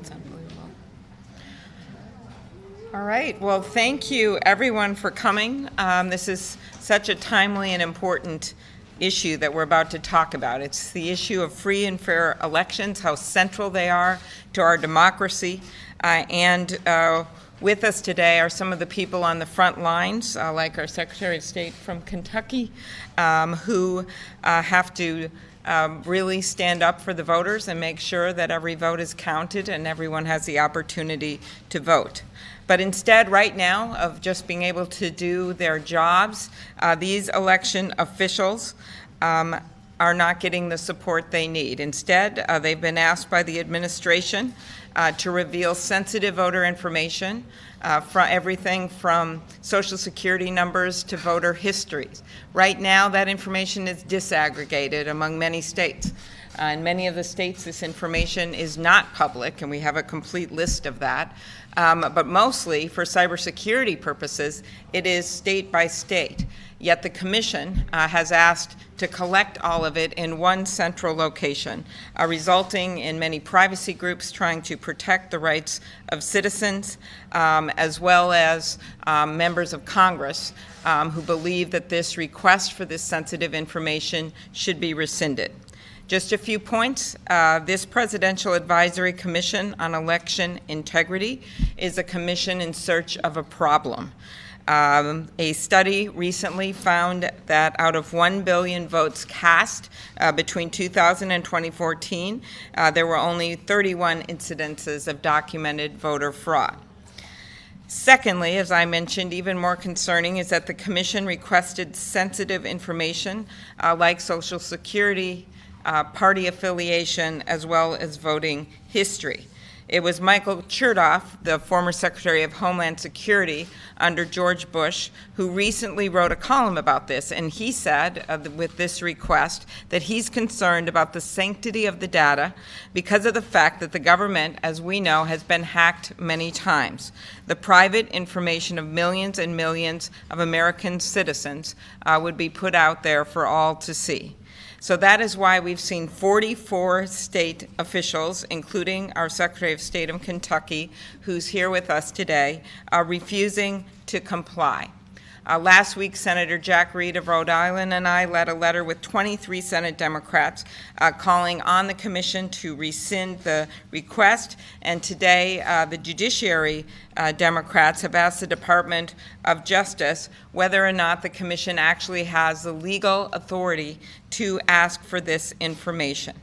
It's unbelievable. All right. Well, thank you, everyone, for coming. This is such a timely and important issue that we're about to talk about. It's the issue of free and fair elections, how central they are to our democracy. With us today are some of the people on the front lines, like our Secretary of State from Kentucky, who have to really stand up for the voters and make sure that every vote is counted and everyone has the opportunity to vote. But instead, right now, of just being able to do their jobs, these election officials are not getting the support they need. Instead, they've been asked by the administration to reveal sensitive voter information, from everything from Social Security numbers to voter histories. Right now, that information is disaggregated among many states. In many of the states, this information is not public, and we have a complete list of that. But mostly, for cybersecurity purposes, it is state by state. Yet the Commission has asked to collect all of it in one central location, resulting in many privacy groups trying to protect the rights of citizens, as well as members of Congress who believe that this request for this sensitive information should be rescinded. Just a few points. This Presidential Advisory Commission on Election Integrity is a commission in search of a problem. A study recently found that out of 1 billion votes cast between 2000 and 2014, there were only 31 incidences of documented voter fraud. Secondly, as I mentioned, even more concerning is that the Commission requested sensitive information like Social Security, party affiliation, as well as voting history. It was Michael Chertoff, the former Secretary of Homeland Security under George Bush, who recently wrote a column about this, and he said with this request that he's concerned about the sanctity of the data because of the fact that the government, as we know, has been hacked many times. The private information of millions and millions of American citizens would be put out there for all to see. So that is why we've seen 44 state officials, including our Secretary of State of Kentucky, who's here with us today, refusing to comply. Last week, Senator Jack Reed of Rhode Island and I led a letter with 23 Senate Democrats calling on the Commission to rescind the request. And today, the Judiciary Democrats have asked the Department of Justice whether or not the Commission actually has the legal authority to ask for this information.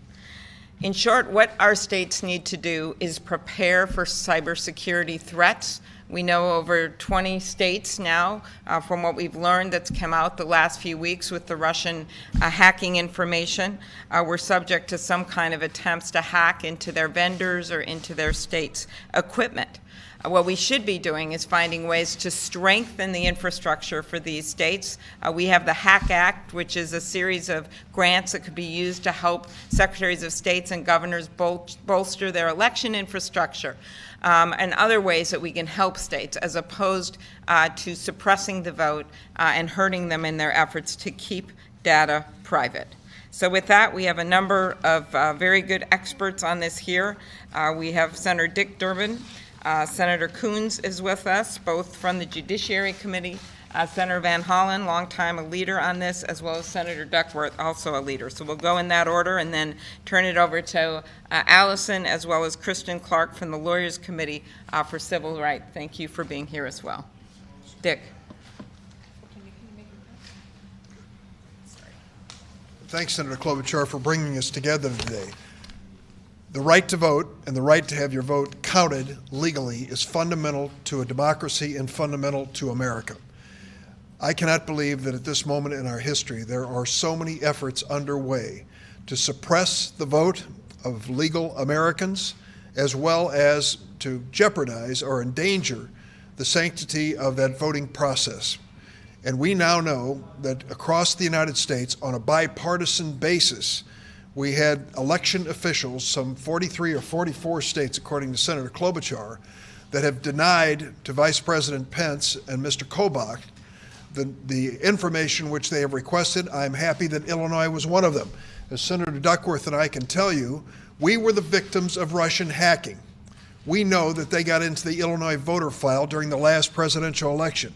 In short, what our states need to do is prepare for cybersecurity threats. We know over 20 states now, from what we've learned that's come out the last few weeks with the Russian hacking information, were subject to some kind of attempts to hack into their vendors or into their state's equipment. What we should be doing is finding ways to strengthen the infrastructure for these states. We have the HACK Act, which is a series of grants that could be used to help secretaries of states and governors bolster their election infrastructure, and other ways that we can help states as opposed to suppressing the vote and hurting them in their efforts to keep data private. So with that, we have a number of very good experts on this here. We have Senator Dick Durbin. Senator Coons is with us, both from the Judiciary Committee. Senator Van Hollen, long time a leader on this, as well as Senator Duckworth, also a leader. So we'll go in that order and then turn it over to Allison, as well as Kristen Clark from the Lawyers Committee for Civil Rights. Thank you for being here as well. Dick. Thanks, Senator Klobuchar, for bringing us together today. The right to vote and the right to have your vote counted legally is fundamental to a democracy and fundamental to America. I cannot believe that at this moment in our history there are so many efforts underway to suppress the vote of legal Americans, as well as to jeopardize or endanger the sanctity of that voting process. And we now know that across the United States, on a bipartisan basis, we had election officials, some 43 or 44 states, according to Senator Klobuchar, that have denied to Vice President Pence and Mr. Kobach the information which they have requested. I'm happy that Illinois was one of them. As Senator Duckworth and I can tell you, we were the victims of Russian hacking. We know that they got into the Illinois voter file during the last presidential election.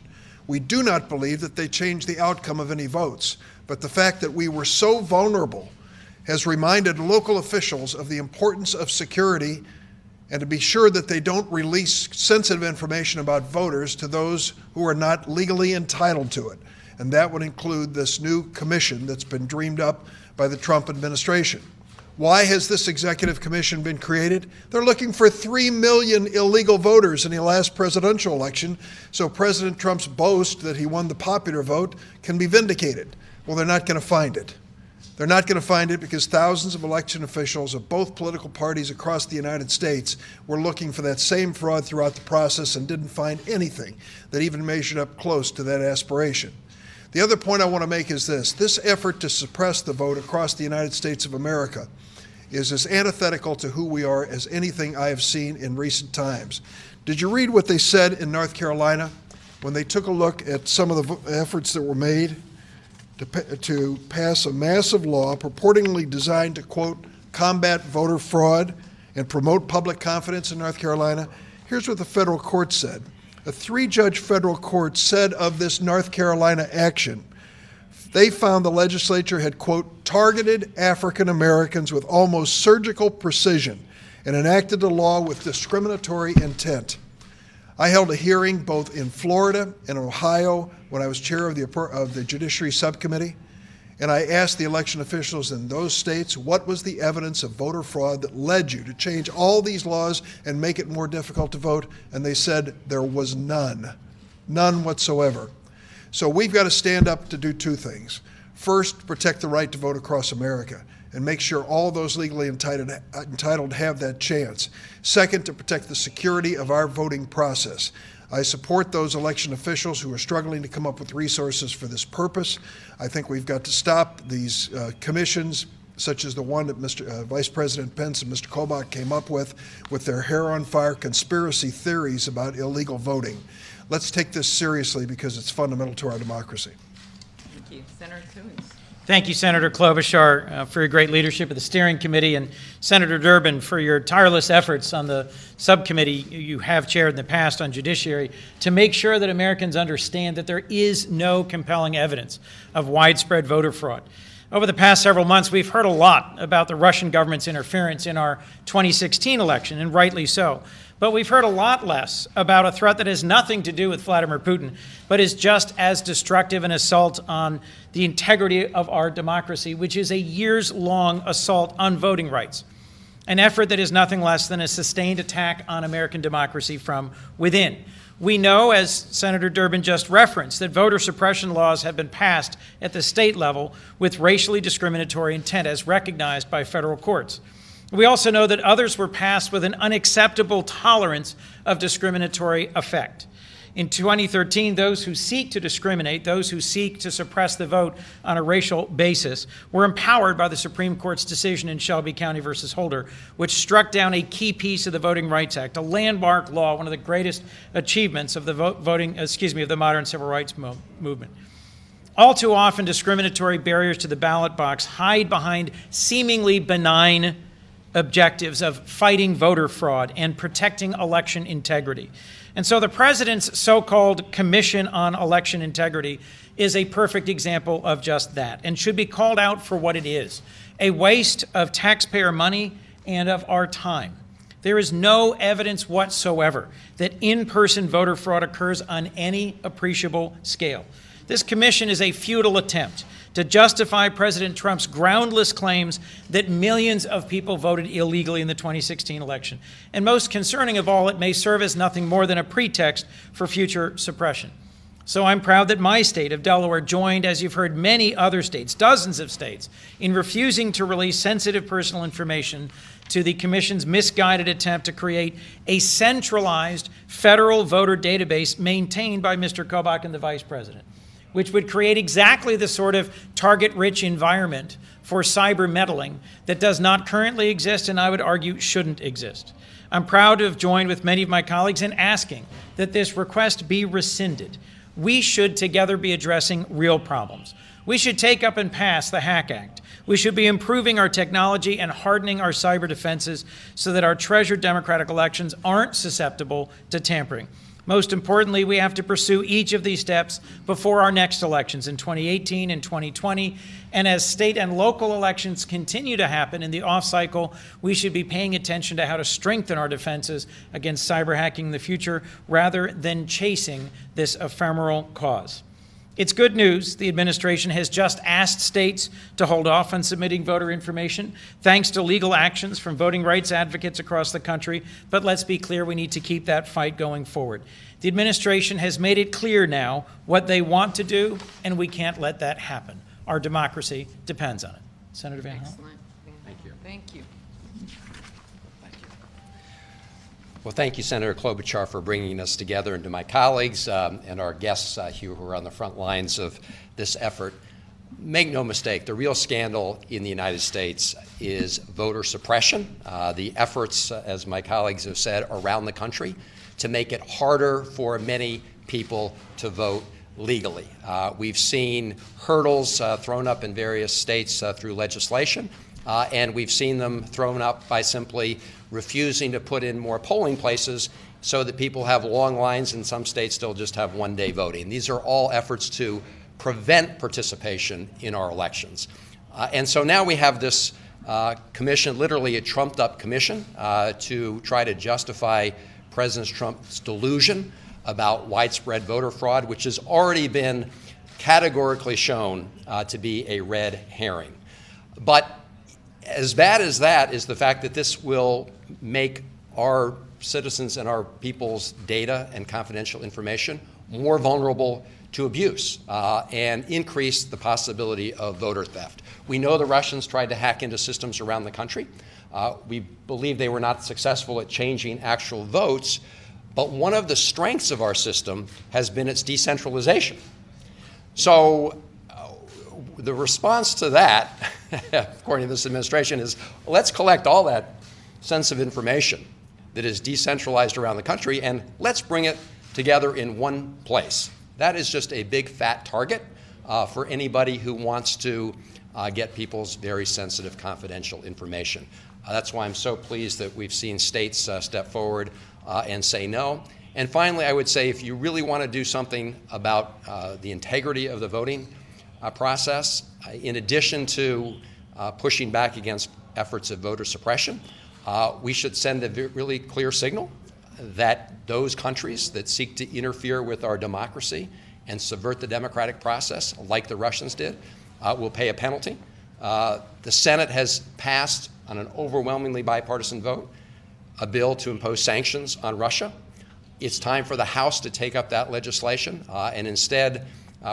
We do not believe that they changed the outcome of any votes, but the fact that we were so vulnerable has reminded local officials of the importance of security and to be sure that they don't release sensitive information about voters to those who are not legally entitled to it. And that would include this new commission that's been dreamed up by the Trump administration. Why has this executive commission been created? They're looking for 3 million illegal voters in the last presidential election, so President Trump's boast that he won the popular vote can be vindicated. Well, they're not going to find it. They're not going to find it because thousands of election officials of both political parties across the United States were looking for that same fraud throughout the process and didn't find anything that even measured up close to that aspiration. The other point I want to make is this. This effort to suppress the vote across the United States of America is as antithetical to who we are as anything I have seen in recent times. Did you read what they said in North Carolina when they took a look at some of the efforts that were made to pass a massive law purportedly designed to, quote, combat voter fraud and promote public confidence in North Carolina? Here's what the federal court said. A 3-judge federal court said of this North Carolina action, they found the legislature had, quote, targeted African Americans with almost surgical precision and enacted a law with discriminatory intent. I held a hearing both in Florida and Ohio when I was chair of the Judiciary Subcommittee, and I asked the election officials in those states what was the evidence of voter fraud that led you to change all these laws and make it more difficult to vote, and they said there was none whatsoever. So we've got to stand up to do 2 things. First, protect the right to vote across America and make sure all those legally entitled have that chance. Second, to protect the security of our voting process. I support those election officials who are struggling to come up with resources for this purpose. I think we've got to stop these commissions, such as the one that Vice President Pence and Mr. Klobuchar came up with their hair-on-fire conspiracy theories about illegal voting. Let's take this seriously because it's fundamental to our democracy. Thank you. Senator Coons. Thank you, Senator Klobuchar, for your great leadership of the steering committee, and Senator Durbin for your tireless efforts on the subcommittee you have chaired in the past on judiciary to make sure that Americans understand that there is no compelling evidence of widespread voter fraud. Over the past several months, we've heard a lot about the Russian government's interference in our 2016 election, and rightly so. But we've heard a lot less about a threat that has nothing to do with Vladimir Putin, but is just as destructive an assault on the integrity of our democracy, which is a years-long assault on voting rights, an effort that is nothing less than a sustained attack on American democracy from within. We know, as Senator Durbin just referenced, that voter suppression laws have been passed at the state level with racially discriminatory intent as recognized by federal courts. We also know that others were passed with an unacceptable tolerance of discriminatory effect. In 2013, those who seek to discriminate, those who seek to suppress the vote on a racial basis, were empowered by the Supreme Court's decision in Shelby County versus Holder, which struck down a key piece of the Voting Rights Act, a landmark law, one of the greatest achievements of the of the modern civil rights movement. All too often, discriminatory barriers to the ballot box hide behind seemingly benign objectives of fighting voter fraud and protecting election integrity. And so the president's so-called Commission on Election Integrity is a perfect example of just that and should be called out for what it is, a waste of taxpayer money and of our time. There is no evidence whatsoever that in-person voter fraud occurs on any appreciable scale. This commission is a futile attempt to justify President Trump's groundless claims that millions of people voted illegally in the 2016 election. And most concerning of all, it may serve as nothing more than a pretext for future suppression. So I'm proud that my state of Delaware joined, as you've heard, many other states, dozens of states, in refusing to release sensitive personal information to the Commission's misguided attempt to create a centralized federal voter database maintained by Mr. Kobach and the Vice President, which would create exactly the sort of target-rich environment for cyber meddling that does not currently exist and I would argue shouldn't exist. I'm proud to have joined with many of my colleagues in asking that this request be rescinded. We should together be addressing real problems. We should take up and pass the Hack Act. We should be improving our technology and hardening our cyber defenses so that our treasured democratic elections aren't susceptible to tampering. Most importantly, we have to pursue each of these steps before our next elections in 2018 and 2020. And as state and local elections continue to happen in the off-cycle, we should be paying attention to how to strengthen our defenses against cyber hacking in the future rather than chasing this ephemeral cause. It's good news the administration has just asked states to hold off on submitting voter information, thanks to legal actions from voting rights advocates across the country. But let's be clear, we need to keep that fight going forward. The administration has made it clear now what they want to do, and we can't let that happen. Our democracy depends on it. Senator Van Hollen. Excellent. Thank you. Thank you. Well, thank you, Senator Klobuchar, for bringing us together, and to my colleagues and our guests here who are on the front lines of this effort. Make no mistake, the real scandal in the United States is voter suppression. The efforts, as my colleagues have said, around the country to make it harder for many people to vote legally. We've seen hurdles thrown up in various states through legislation, and we've seen them thrown up by simply refusing to put in more polling places so that people have long lines, and some states still just have one-day voting. These are all efforts to prevent participation in our elections. And so now we have this commission, literally a trumped-up commission, to try to justify President Trump's delusion about widespread voter fraud, which has already been categorically shown to be a red herring. But as bad as that is the fact that this will make our citizens and our people's data and confidential information more vulnerable to abuse and increase the possibility of voter theft. We know the Russians tried to hack into systems around the country. We believe they were not successful at changing actual votes, but one of the strengths of our system has been its decentralization. So the response to that, according to this administration, is let's collect all that sensitive information that is decentralized around the country and let's bring it together in one place. That is just a big fat target for anybody who wants to get people's very sensitive confidential information. That's why I'm so pleased that we've seen states step forward and say no. And finally, I would say if you really want to do something about the integrity of the voting process, in addition to pushing back against efforts of voter suppression, we should send a really clear signal that those countries that seek to interfere with our democracy and subvert the democratic process, like the Russians did, will pay a penalty. The Senate has passed, on an overwhelmingly bipartisan vote, a bill to impose sanctions on Russia. It's time for the House to take up that legislation, and instead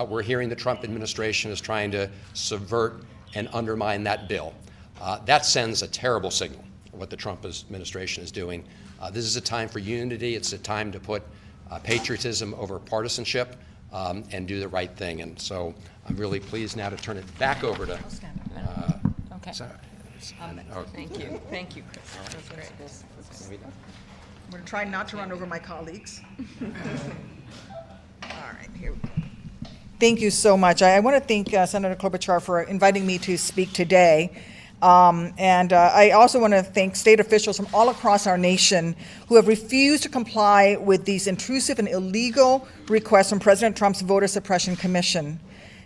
we're hearing the Trump administration is trying to subvert and undermine that bill. That sends a terrible signal of what the Trump administration is doing. This is a time for unity. It's a time to put patriotism over partisanship and do the right thing. And so I'm really pleased now to turn it back over to Okay. Thank you. Thank you, Chris. That's great. I'm going to try not to run over my colleagues. All right, here we go. Thank you so much. I want to thank Senator Klobuchar for inviting me to speak today. I also want to thank state officials from all across our nation who have refused to comply with these intrusive and illegal requests from President Trump's Voter Suppression Commission.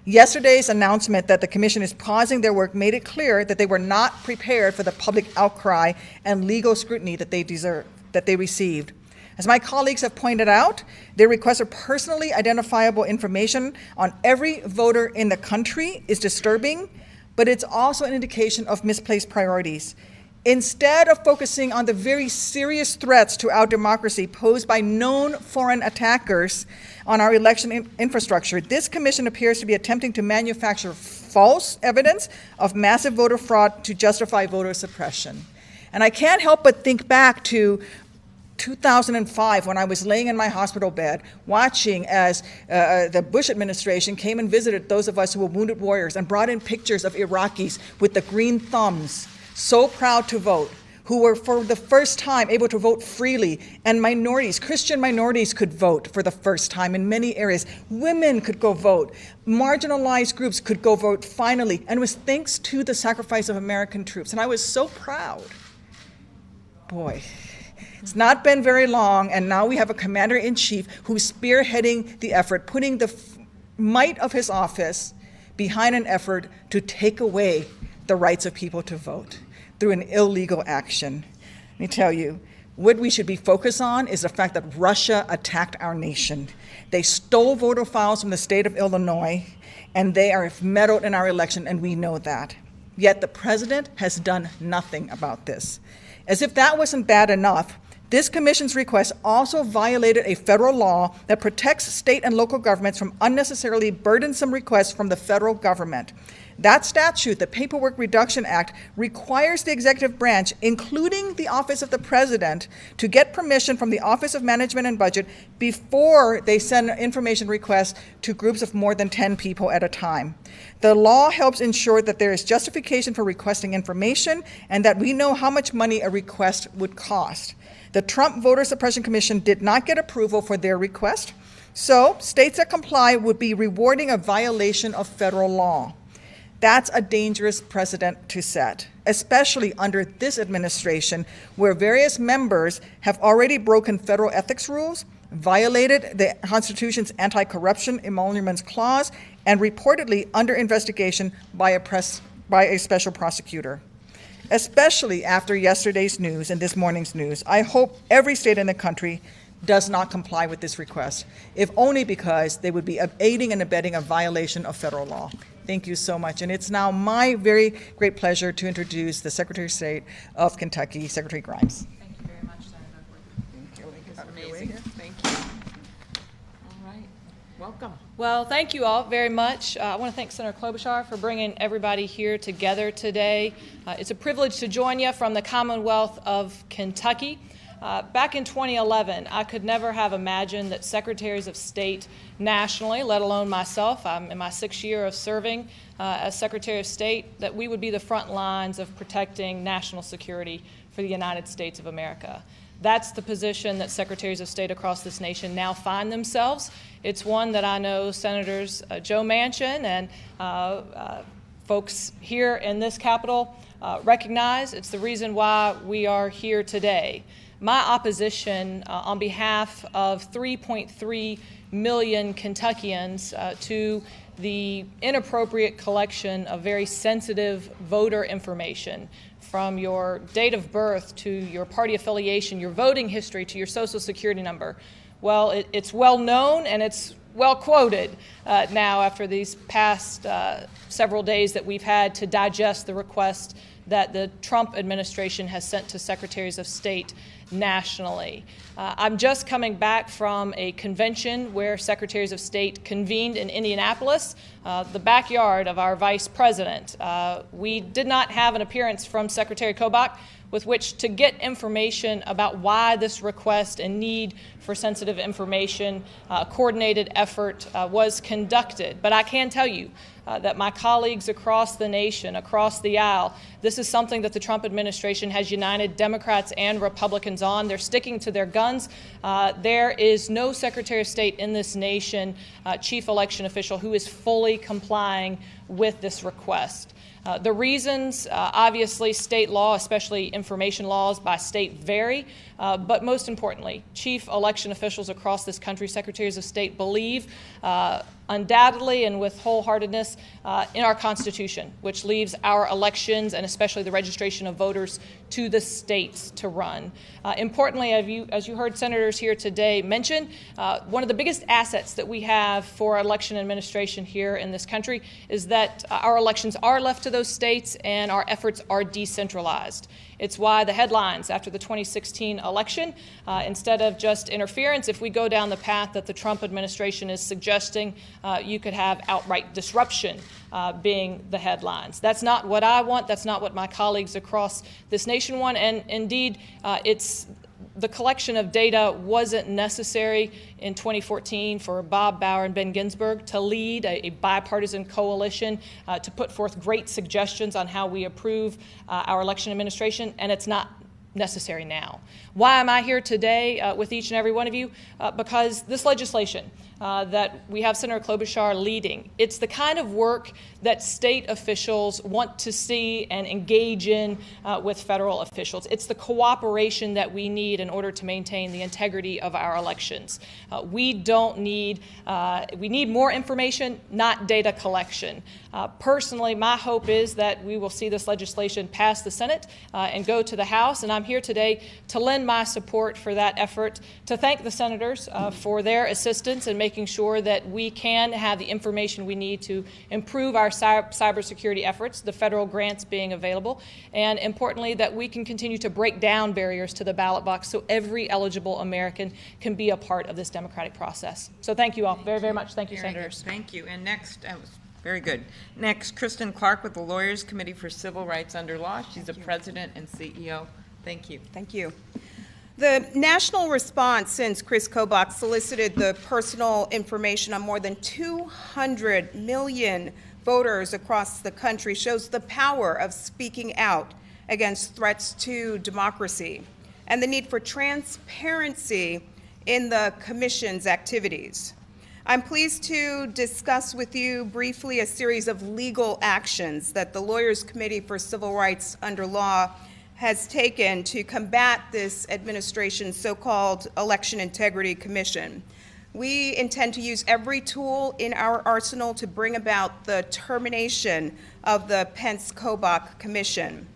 Yesterday's announcement that the commission is pausing their work made it clear that they were not prepared for the public outcry and legal scrutiny that they received. As my colleagues have pointed out, their request of personally identifiable information on every voter in the country is disturbing, but it's also an indication of misplaced priorities. Instead of focusing on the very serious threats to our democracy posed by known foreign attackers on our election infrastructure, this commission appears to be attempting to manufacture false evidence of massive voter fraud to justify voter suppression. And I can't help but think back to 2005, when I was laying in my hospital bed, watching as the Bush administration came and visited those of us who were wounded warriors and brought in pictures of Iraqis with the green thumbs, so proud to vote. who were for the first time able to vote freely, and minorities, Christian minorities could vote for the first time in many areas. Women could go vote. Marginalized groups could go vote finally, and it was thanks to the sacrifice of American troops. And I was so proud. Boy, it's not been very long, and now we have a commander-in-chief who's spearheading the effort, putting the might of his office behind an effort to take away the rights of people to vote through an illegal action. Let me tell you, what we should be focused on is the fact that Russia attacked our nation. They stole voter files from the state of Illinois, and they are meddled in our election, and we know that. Yet the president has done nothing about this. As if that wasn't bad enough, this commission's request also violated a federal law that protects state and local governments from unnecessarily burdensome requests from the federal government. That statute, the Paperwork Reduction Act, requires the executive branch, including the Office of the President, to get permission from the Office of Management and Budget before they send information requests to groups of more than 10 people at a time. The law helps ensure that there is justification for requesting information and that we know how much money a request would cost. The Trump Voter Suppression Commission did not get approval for their request, so states that comply would be rewarding a violation of federal law. That's a dangerous precedent to set, especially under this administration, where various members have already broken federal ethics rules, violated the Constitution's anti-corruption emoluments clause, and reportedly under investigation by a special prosecutor. Especially after yesterday's news and this morning's news, I hope every state in the country does not comply with this request, if only because they would be aiding and abetting a violation of federal law. Thank you so much. And it's now my very great pleasure to introduce the Secretary of State of Kentucky, Secretary Grimes. Thank you very much, Senator. That's amazing. Thank you. All right. Welcome. Well, thank you all very much. I want to thank Senator Klobuchar for bringing everybody here together today. It's a privilege to join you from the Commonwealth of Kentucky. Back in 2011, I could never have imagined that secretaries of state nationally, let alone myself, I'm in my 6th year of serving as Secretary of State, that we would be the front lines of protecting national security for the United States of America. That's the position that secretaries of state across this nation now find themselves. It's one that I know Senators Joe Manchin and folks here in this Capitol recognize. It's the reason why we are here today. My opposition on behalf of 3.3 million Kentuckians to the inappropriate collection of very sensitive voter information, from your date of birth to your party affiliation, your voting history to your social security number. Well, it's well known and it's well quoted now after these past several days that we've had to digest the request that the Trump administration has sent to secretaries of state nationally. I'm just coming back from a convention where secretaries of state convened in Indianapolis, the backyard of our vice president. We did not have an appearance from Secretary Klobuchar with which to get information about why this request and need for sensitive information, coordinated effort was conducted. But I can tell you that my colleagues across the nation, across the aisle, this is something that the Trump administration has united Democrats and Republicans on. They're sticking to their guns. There is no Secretary of State in this nation, chief election official, who is fully complying with this request. The reasons, obviously, state law, especially information laws by state, vary. But most importantly, chief election officials across this country, secretaries of state, believe undoubtedly and with wholeheartedness in our Constitution, which leaves our elections and especially the registration of voters to the states to run. Importantly, as you heard senators here today mention, one of the biggest assets that we have for election administration here in this country is that our elections are left to those states and our efforts are decentralized. It's why the headlines after the 2016 election, instead of just interference, if we go down the path that the Trump administration is suggesting, you could have outright disruption being the headlines. That's not what I want. That's not what my colleagues across this nation want. And indeed, the collection of data wasn't necessary in 2014 for Bob Bauer and Ben Ginsberg to lead a bipartisan coalition to put forth great suggestions on how we approve our election administration, and it's not necessary now. Why am I here today with each and every one of you? Because this legislation that we have Senator Klobuchar leading, it's the kind of work that state officials want to see and engage in with federal officials. It's the cooperation that we need in order to maintain the integrity of our elections. We need more information, not data collection. Personally, my hope is that we will see this legislation pass the Senate and go to the House, and I'm here today to lend my support for that effort, to thank the senators for their assistance in making sure that we can have the information we need to improve our cybersecurity efforts, the federal grants being available, and importantly, that we can continue to break down barriers to the ballot box so every eligible American can be a part of this democratic process. So thank you all very, very much. Thank you, Senators. Thank you. And next, very good. Next, Kristen Clark with the Lawyers Committee for Civil Rights Under Law. She's the president and CEO. Thank you. Thank you. The national response since Chris Kobach solicited the personal information on more than 200 million voters across the country shows the power of speaking out against threats to democracy and the need for transparency in the Commission's activities. I'm pleased to discuss with you briefly a series of legal actions that the Lawyers Committee for Civil Rights Under Law has taken to combat this administration's so-called Election Integrity Commission. We intend to use every tool in our arsenal to bring about the termination of the Pence-Kobach Commission.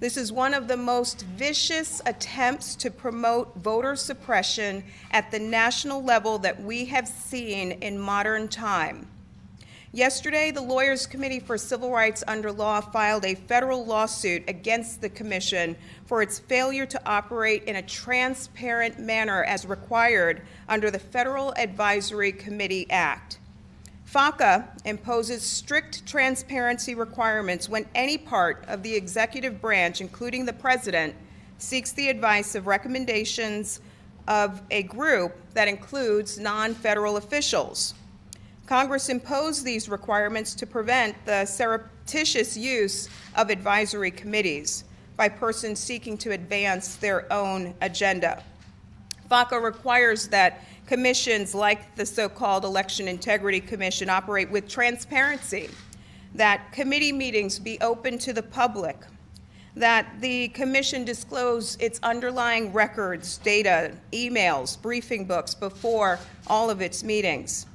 This is one of the most vicious attempts to promote voter suppression at the national level that we have seen in modern time. Yesterday, the Lawyers Committee for Civil Rights Under Law filed a federal lawsuit against the Commission for its failure to operate in a transparent manner as required under the Federal Advisory Committee Act. FACA imposes strict transparency requirements when any part of the executive branch, including the President, seeks the advice of recommendations of a group that includes non-federal officials. Congress imposed these requirements to prevent the surreptitious use of advisory committees by persons seeking to advance their own agenda. FACA requires that commissions like the so-called Election Integrity Commission operate with transparency, that committee meetings be open to the public, that the commission disclose its underlying records, data, emails, briefing books before all of its meetings.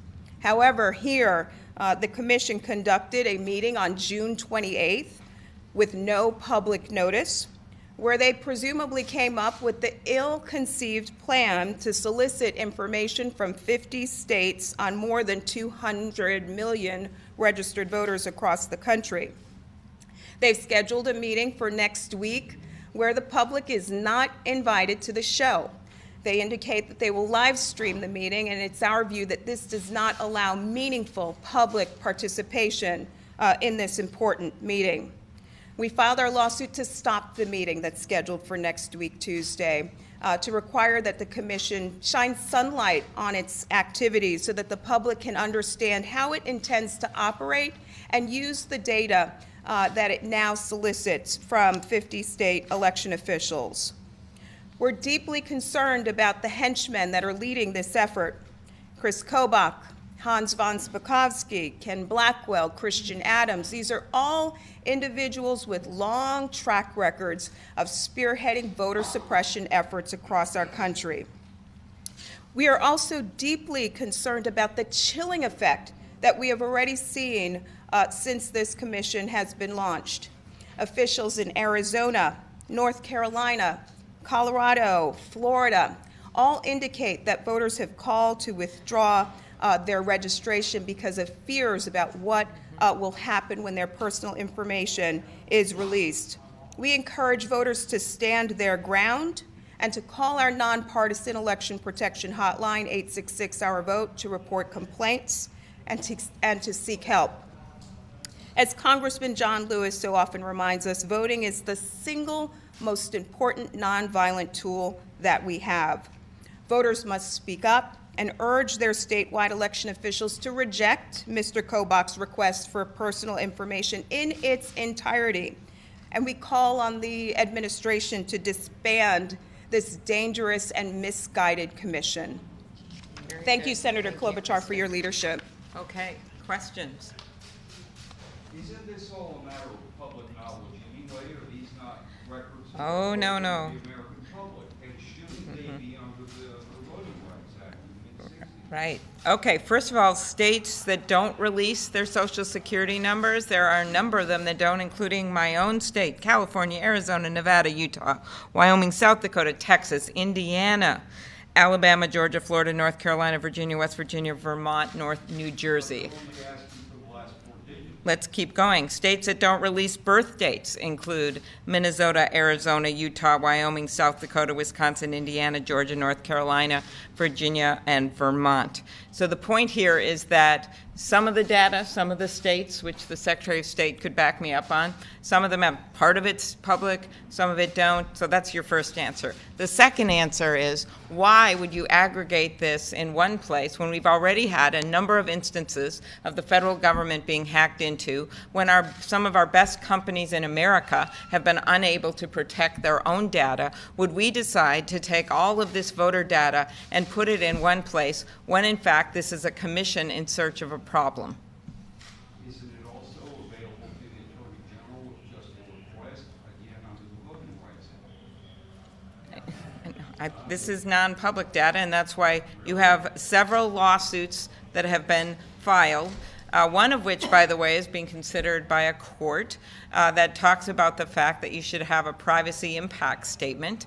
However, here, the commission conducted a meeting on June 28th with no public notice, where they presumably came up with the ill-conceived plan to solicit information from 50 states on more than 200 million registered voters across the country. They've scheduled a meeting for next week where the public is not invited to the show. They indicate that they will live stream the meeting, and it's our view that this does not allow meaningful public participation in this important meeting. We filed our lawsuit to stop the meeting that's scheduled for next week, Tuesday, to require that the Commission shine sunlight on its activities so that the public can understand how it intends to operate and use the data that it now solicits from 50 state election officials. We're deeply concerned about the henchmen that are leading this effort. Chris Kobach, Hans von Spakovsky, Ken Blackwell, Christian Adams. These are all individuals with long track records of spearheading voter suppression efforts across our country. We are also deeply concerned about the chilling effect that we have already seen since this commission has been launched. Officials in Arizona, North Carolina, Colorado, Florida, all indicate that voters have called to withdraw their registration because of fears about what will happen when their personal information is released. We encourage voters to stand their ground and to call our nonpartisan election protection hotline, 866-OUR-VOTE, to report complaints and to seek help. As Congressman John Lewis so often reminds us, voting is the single most important nonviolent tool that we have. Voters must speak up and urge their statewide election officials to reject Mr. Kobach's request for personal information in its entirety, And we call on the administration to disband this dangerous and misguided commission. Very Thank good. you, Senator Thank you. Klobuchar, for your leadership. Okay, questions? Isn't this all a matter of public knowledge anyway? Are these not records of Oh, the no, no. American public? And shouldn't they be under the Voting Rights Act in the mid-60s? Right. Okay, first of all, states that don't release their Social Security numbers, there are a number of them that don't, including my own state, California, Arizona, Nevada, Utah, Wyoming, South Dakota, Texas, Indiana, Alabama, Georgia, Florida, North Carolina, Virginia, West Virginia, Vermont, North New Jersey. Let's keep going. States that don't release birth dates include Minnesota, Arizona, Utah, Wyoming, South Dakota, Wisconsin, Indiana, Georgia, North Carolina, Virginia, and Vermont. So the point here is that some of the data, some of the states, which the Secretary of State could back me up on, some of them have part of it's public, some of it don't. So that's your first answer. The second answer is, why would you aggregate this in one place when we've already had a number of instances of the federal government being hacked into, when some of our best companies in America have been unable to protect their own data? Would we decide to take all of this voter data and put it in one place when in fact this is a commission in search of a problem? Isn't it also available to the Attorney General with just a request, again, under the Voting Rights Act? This is non-public data, and that's why you have several lawsuits that have been filed, one of which, by the way, is being considered by a court that talks about the fact that you should have a privacy impact statement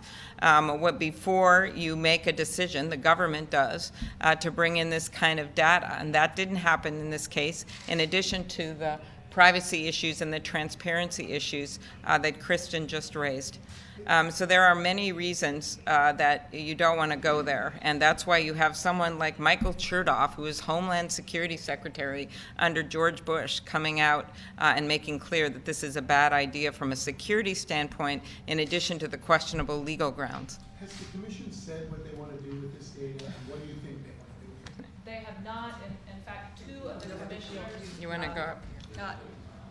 before you make a decision, the government does, to bring in this kind of data. And that didn't happen in this case, in addition to the privacy issues and the transparency issues that Kirsten just raised. So there are many reasons that you don't want to go there, and that's why you have someone like Michael Chertoff, who is Homeland Security Secretary under George Bush, coming out and making clear that this is a bad idea from a security standpoint, in addition to the questionable legal grounds. Has the commission said what they want to do with this data, and what do you think they want to do with it? They have not, in fact, two of the commissioners. You want to go up?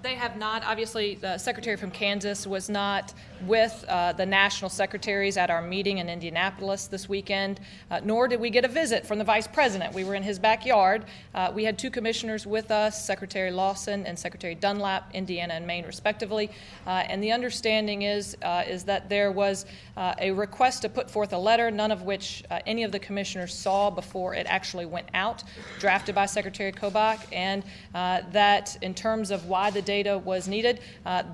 They have not. Obviously, the secretary from Kansas was not with the national secretaries at our meeting in Indianapolis this weekend, nor did we get a visit from the vice president. We were in his backyard. We had two commissioners with us, Secretary Lawson and Secretary Dunlap, Indiana and Maine, respectively. And the understanding is that there was a request to put forth a letter, none of which any of the commissioners saw before it actually went out, drafted by Secretary Kobach, and that in terms of why the data was needed,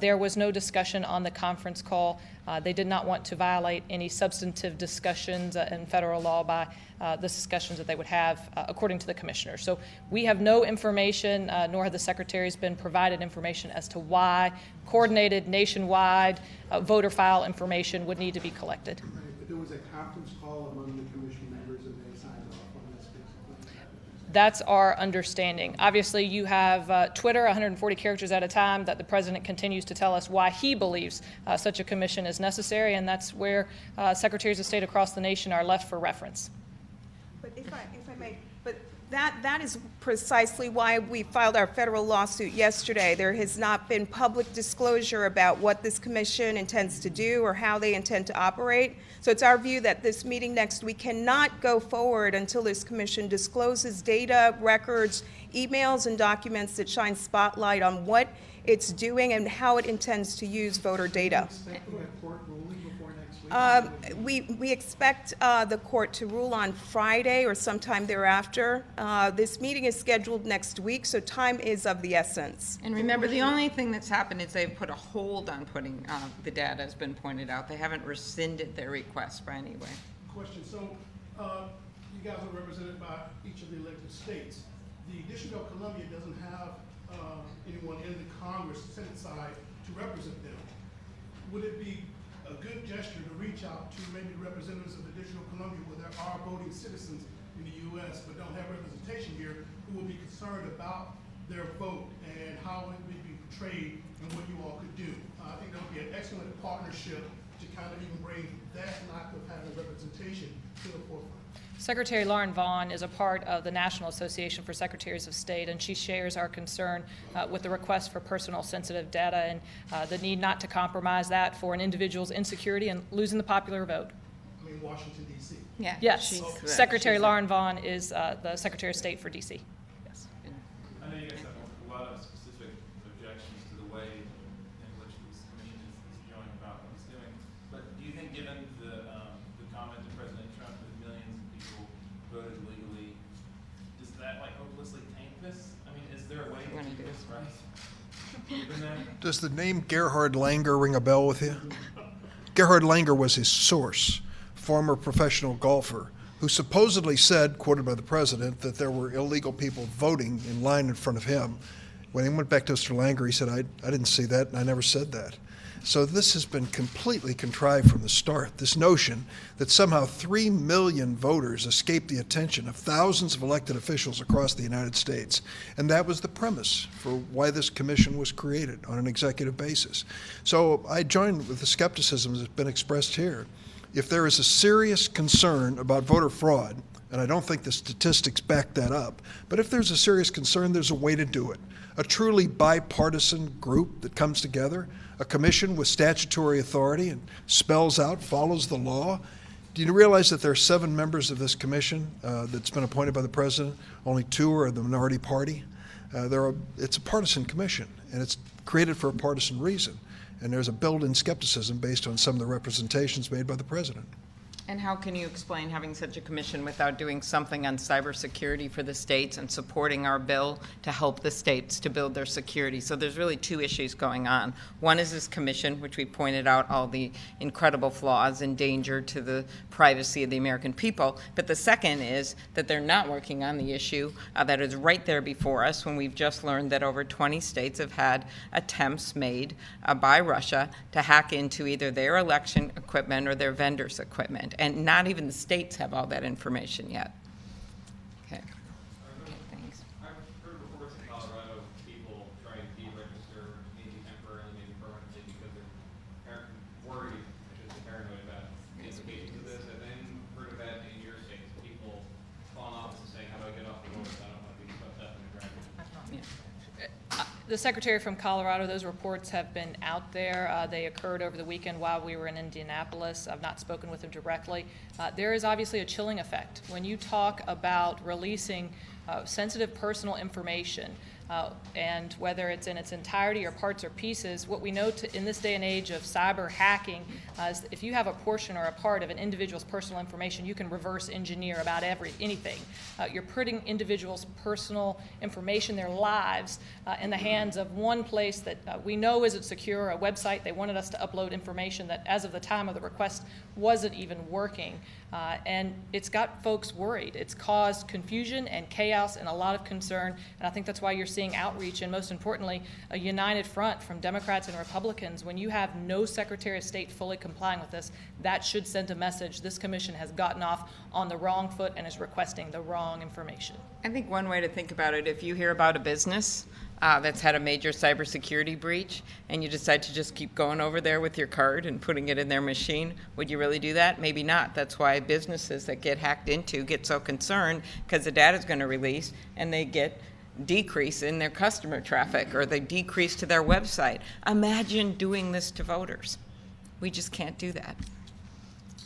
there was no discussion on the conference call. They did not want to violate any substantive discussions in federal law by the discussions that they would have according to the commissioner. So we have no information, nor have the secretaries been provided information as to why coordinated nationwide voter file information would need to be collected. Right, but there was a conference call among the commission members, and they signed off on this basically. That's our understanding. Obviously, you have Twitter, 140 characters at a time, that the president continues to tell us why he believes such a commission is necessary, and that's where secretaries of state across the nation are left for reference. But if I may, but that is precisely why we filed our federal lawsuit yesterday. There has not been public disclosure about what this commission intends to do or how they intend to operate. So it's our view that this meeting next week cannot go forward until this commission discloses data, records, emails, and documents that shine spotlight on what it's doing and how it intends to use voter data. We expect the court to rule on Friday or sometime thereafter. This meeting is scheduled next week, so time is of the essence. And remember, the only thing that's happened is they've put a hold on putting the data, has been pointed out. They haven't rescinded their request by any way. Question. So you guys are represented by each of the elected states. The District of Columbia doesn't have anyone in the Congress, Senate side, to represent them. Would it be a good gesture to reach out to maybe representatives of the District of Columbia where there are voting citizens in the U.S. but don't have representation here, who will be concerned about their vote and how it may be portrayed and what you all could do? I think that would be an excellent partnership to kind of even bring that lack of having representation to the forefront. Secretary Lauren Vaughn is a part of the National Association for Secretaries of State, and she shares our concern with the request for personal sensitive data and the need not to compromise that for an individual's insecurity and losing the popular vote. I mean, Washington, D.C. Yeah. Yes, Secretary Lauren Vaughn is the Secretary of State for D.C. Yes. I know you guys have a lot of specific objections to the way in which this commission is going about what it's doing, but do you think, given the comment of President Trump that millions of people voted legally, does that like hopelessly taint this? I mean, is there a way to do this right? Given that? Does the name Gerhard Langer ring a bell with you? Gerhard Langer was his source, former professional golfer, who supposedly said, quoted by the president, that there were illegal people voting in line in front of him. When he went back to Mr. Langer, he said, I didn't see that, and I never said that. So this has been completely contrived from the start, this notion that somehow 3 million voters escaped the attention of thousands of elected officials across the United States. And that was the premise for why this commission was created on an executive basis. So I join with the skepticism that's been expressed here. If there is a serious concern about voter fraud, and I don't think the statistics back that up, but if there's a serious concern, there's a way to do it. A truly bipartisan group that comes together, a commission with statutory authority and spells out, follows the law. Do you realize that there are 7 members of this commission that's been appointed by the president? Only 2 are the minority party. It's a partisan commission, and it's created for a partisan reason. And there's a built-in skepticism based on some of the representations made by the president. And how can you explain having such a commission without doing something on cybersecurity for the states and supporting our bill to help the states to build their security? So there's really 2 issues going on. One is this commission, which we pointed out all the incredible flaws and danger to the privacy of the American people. But the second is that they're not working on the issue that is right there before us, when we've just learned that over 20 states have had attempts made by Russia to hack into either their election equipment or their vendors' equipment. And not even the states have all that information yet. Okay. Okay, thanks. I've heard reports in Colorado of people trying to deregister, maybe temporarily, maybe permanently, because they're worried, I should say paranoid about the implications of this. Have any heard of that in your states? People calling off and saying, how do I get off the road? I don't want to be swept up in the driving. Yeah. The Secretary from Colorado, those reports have been out there. They occurred over the weekend while we were in Indianapolis. I've not spoken with him directly. There is obviously a chilling effect. When you talk about releasing sensitive personal information, and whether it's in its entirety or parts or pieces, what we know in this day and age of cyber hacking is if you have a portion or a part of an individual's personal information, you can reverse engineer about anything. You're putting individuals' personal information, their lives, in the hands of one place that we know isn't secure, a website. They wanted us to upload information that, as of the time of the request, wasn't even working. And it's got folks worried. It's caused confusion and chaos and a lot of concern, and I think that's why you're seeing outreach and, most importantly, a united front from Democrats and Republicans. When you have no Secretary of State fully complying with this, that should send a message. This commission has gotten off on the wrong foot and is requesting the wrong information. I think one way to think about it, if you hear about a business that's had a major cybersecurity breach and you decide to just keep going over there with your card and putting it in their machine, would you really do that? Maybe not. That's why businesses that get hacked into get so concerned, because the data is going to release and they get decrease in their customer traffic or they decrease to their website. Imagine doing this to voters. We just can't do that.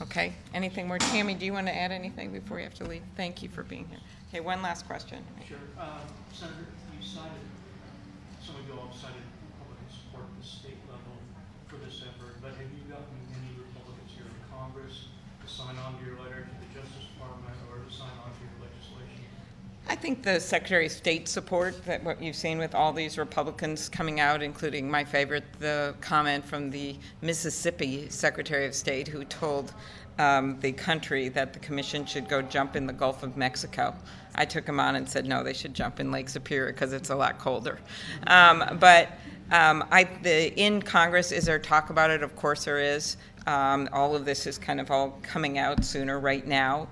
Okay, anything more? Tammy, do you want to add anything before you have to leave? Thank you for being here. Okay, one last question. Sure. Senator, you cited, some of you all cited Republican support at the state level for this effort, but have you gotten any Republicans here in Congress to sign on to your letter to the Justice Department or to sign on to your legislation? I think the Secretary of State support, that what you've seen with all these Republicans coming out, including my favorite, the comment from the Mississippi Secretary of State who told the country that the commission should go jump in the Gulf of Mexico. I took him on and said, no, they should jump in Lake Superior because it's a lot colder. In Congress, is there talk about it? Of course there is. All of this is kind of all coming out sooner right now.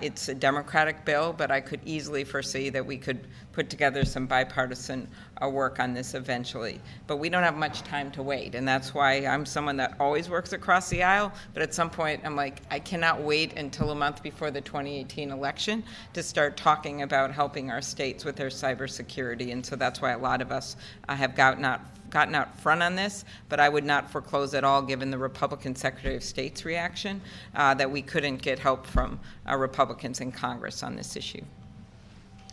It's a Democratic bill, but I could easily foresee that we could put together some bipartisan work on this eventually. But we don't have much time to wait, and that's why I'm someone that always works across the aisle, but at some point I'm like, I cannot wait until a month before the 2018 election to start talking about helping our states with their cybersecurity, and so that's why a lot of us have gotten out front on this, but I would not foreclose at all, given the Republican Secretary of State's reaction, that we couldn't get help from Republicans in Congress on this issue.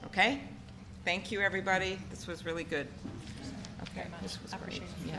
Okay? Thank you, everybody. This was really good. Okay, this was great. Yeah.